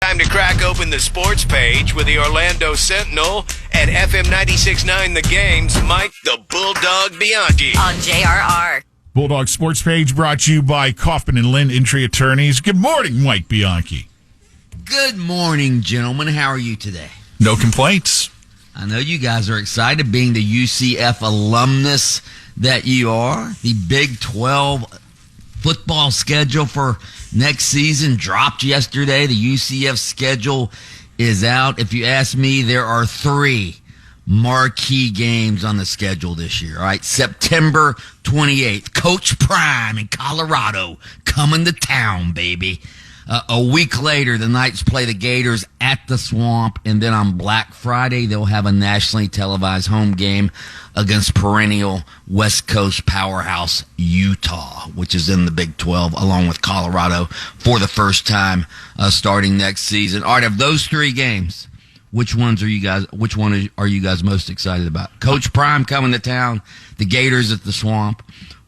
Time to crack open the sports page with the Orlando Sentinel and FM 96.9 The Game's Mike the Bulldog Bianchi. On JRR. Bulldog Sports Page brought to you by Kaufman and Lind Entry Attorneys. Good morning, Mike Bianchi. Good morning, gentlemen. How are you today? No complaints. I know you guys are excited being the UCF alumnus that you are. The Big 12 football schedule for next season dropped yesterday. The UCF schedule is out. If you ask me, there are 3 marquee games on the schedule this year. All right, September 28th, Coach Prime in Colorado coming to town, baby. A week later, the Knights play the Gators at the Swamp, and then on Black Friday, they'll have a nationally televised home game against perennial West Coast powerhouse Utah, which is in the Big 12, along with Colorado for the first time starting next season. All right, of those 3 games, which one are you guys most excited about? Coach Prime coming to town, the Gators at the Swamp,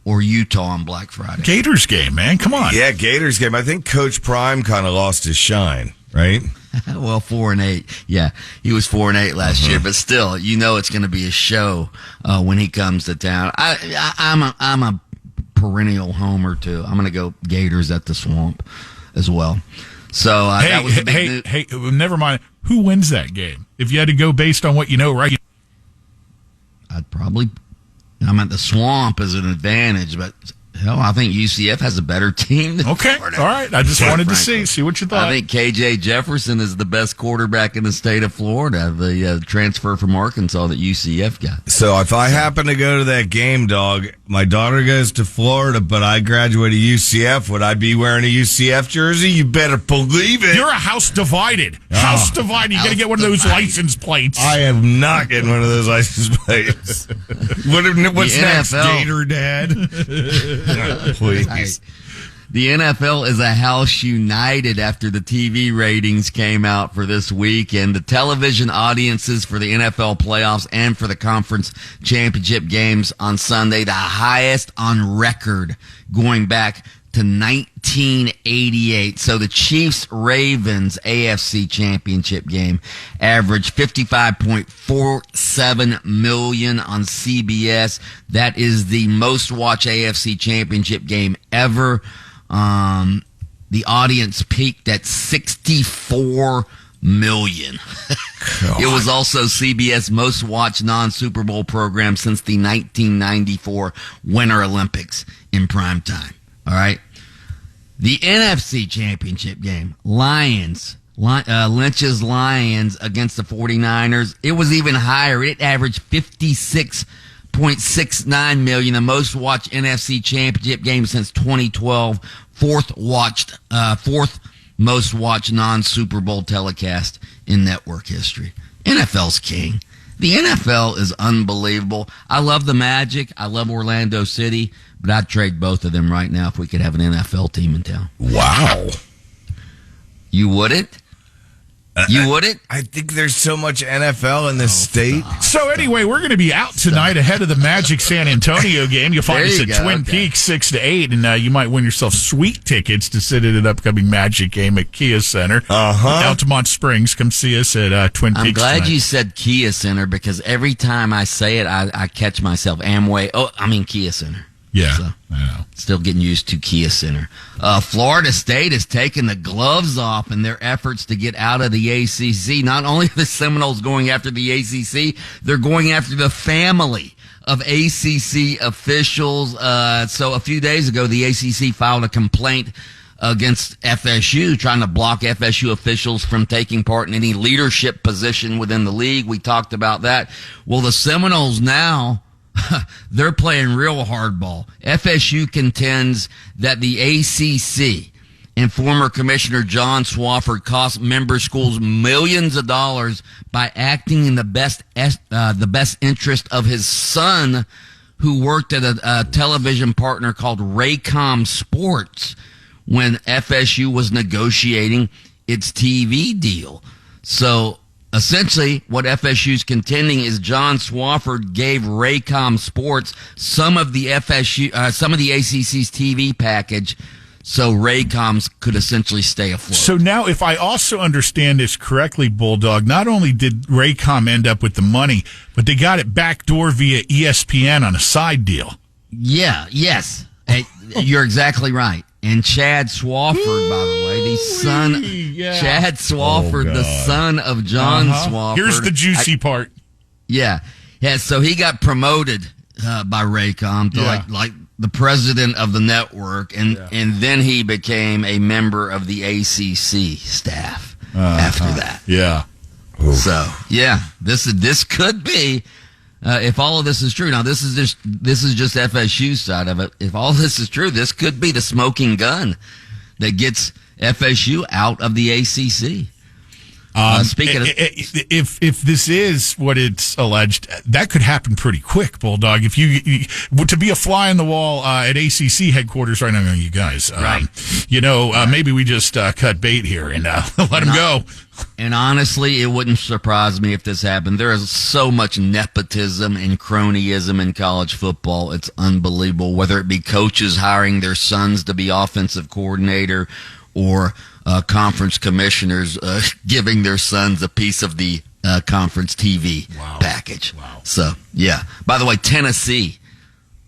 or Utah on Black Friday? Gators game, man. Come on. Yeah, Gators game. I think Coach Prime kind of lost his shine, right? Well, 4-8. Yeah, he was 4-8 last year, but still, you know it's going to be a show when he comes to town. I'm a perennial homer too. I'm going to go Gators at the Swamp as well. So that was the big news. Hey, never mind. Who wins that game? If you had to go based on what you know, right? I'm at the Swamp as an advantage, but hell, I think UCF has a better team than Florida. All right. I just wanted to see what you thought. I think KJ Jefferson is the best quarterback in the state of Florida, the transfer from Arkansas that UCF got. So if I happen to go to that game, dog, my daughter goes to Florida, but I graduated UCF, would I be wearing a UCF jersey? You better believe it. You're a house divided. House divided. You got to get one of those license plates. I am not getting one of those license plates. What's next, Gator Dad? Please. The NFL is a house united after the TV ratings came out for this week, and the television audiences for the NFL playoffs and for the conference championship games on Sunday, the highest on record going back to 1988. So the Chiefs-Ravens AFC championship game averaged 55.47 million on CBS. That is the most watched AFC championship game ever. The audience peaked at 64 million. It was also CBS most watched non-Super Bowl program since the 1994 Winter Olympics in prime time. All right. The NFC Championship game, Lynch's Lions against the 49ers. It was even higher. It averaged 56.69 million, the most watched NFC Championship game since 2012. Fourth most watched non-Super Bowl telecast in network history. NFL's king. The NFL is unbelievable. I love the Magic. I love Orlando City. But I'd trade both of them right now if we could have an NFL team in town. Wow. You wouldn't? You wouldn't? I think there's so much NFL in this state. So anyway, we're going to be out tonight ahead of the Magic San Antonio game. You'll find us at Twin Peaks 6 to 8, and you might win yourself sweet tickets to sit at an upcoming Magic game at Kia Center. Altamont Springs. Come see us at Twin Peaks. I'm glad tonight. you said Kia Center because every time I say it, I catch myself. Kia Center. Yeah, so, I know. Still getting used to Kia Center. Florida State has taken the gloves off in their efforts to get out of the ACC. Not only are the Seminoles going after the ACC, they're going after the family of ACC officials. So a few days ago, the ACC filed a complaint against FSU, trying to block FSU officials from taking part in any leadership position within the league. We talked about that. Well, the Seminoles now... they're playing real hardball. FSU contends that the ACC and former Commissioner John Swofford cost member schools millions of dollars by acting in the best interest of his son, who worked at a television partner called Raycom Sports when FSU was negotiating its TV deal. So essentially, what FSU's contending is John Swofford gave Raycom Sports some of the ACC's TV package so Raycoms could essentially stay afloat. So now, if I also understand this correctly, Bulldog, not only did Raycom end up with the money, but they got it backdoor via ESPN on a side deal. Yeah, yes. You're exactly right. And Chad Swafford, by the way, Chad Swafford, the son of John Swafford. Here's the juicy part. Yeah. So he got promoted by Raycom to like the president of the network, and then he became a member of the ACC staff after that. Yeah. Oof. So this could be. If all of this is true, now this is just FSU's side of it. If all this is true, this could be the smoking gun that gets FSU out of the ACC. Speaking of, if this is what it's alleged, that could happen pretty quick, Bulldog. If you to be a fly on the wall at ACC headquarters right now, you guys, right? Maybe we just cut bait here and let him go. And honestly, it wouldn't surprise me if this happened. There is so much nepotism and cronyism in college football. It's unbelievable. Whether it be coaches hiring their sons to be offensive coordinator, or conference commissioners giving their sons a piece of the conference TV package. Wow. So, yeah. By the way, Tennessee,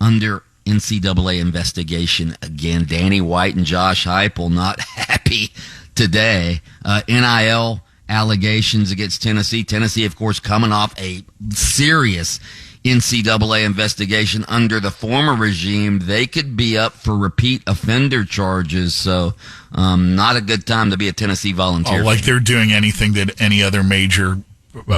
under NCAA investigation again. Danny White and Josh Heupel not happy today. NIL allegations against Tennessee. Tennessee, of course, coming off a serious NCAA investigation under the former regime. They could be up for repeat offender charges. So, not a good time to be a Tennessee Volunteer. Like they're doing anything that any other major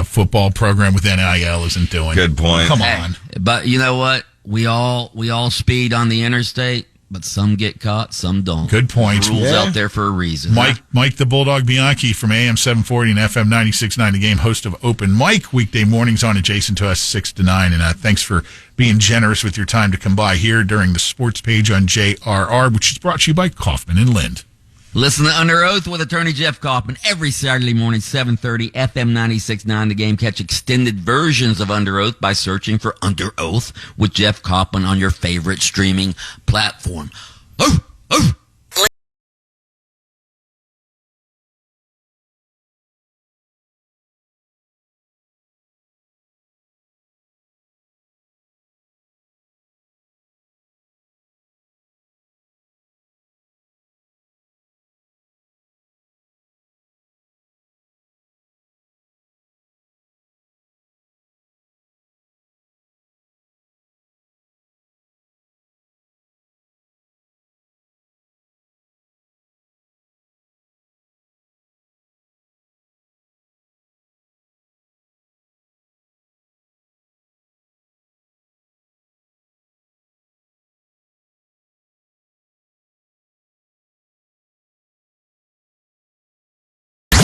football program with NIL isn't doing. Good point. Come on. But you know what? We all speed on the interstate, but some get caught, some don't. Good point. Rules out there for a reason. Mike the Bulldog Bianchi from AM 740 and FM 96.9 The Game, host of Open Mic, weekday mornings on adjacent to us 6 to 9. And thanks for being generous with your time to come by here during the sports page on JRR, which is brought to you by Kaufman and Lind. Listen to Under Oath with attorney Jeff Kaufman every Saturday morning, 7:30, FM 96.9 The Game. Catch extended versions of Under Oath by searching for Under Oath with Jeff Kaufman on your favorite streaming platform.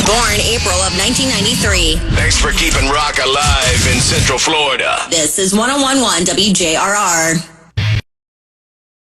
Born April of 1993. Thanks for keeping rock alive in Central Florida. This is 101.1 WJRR.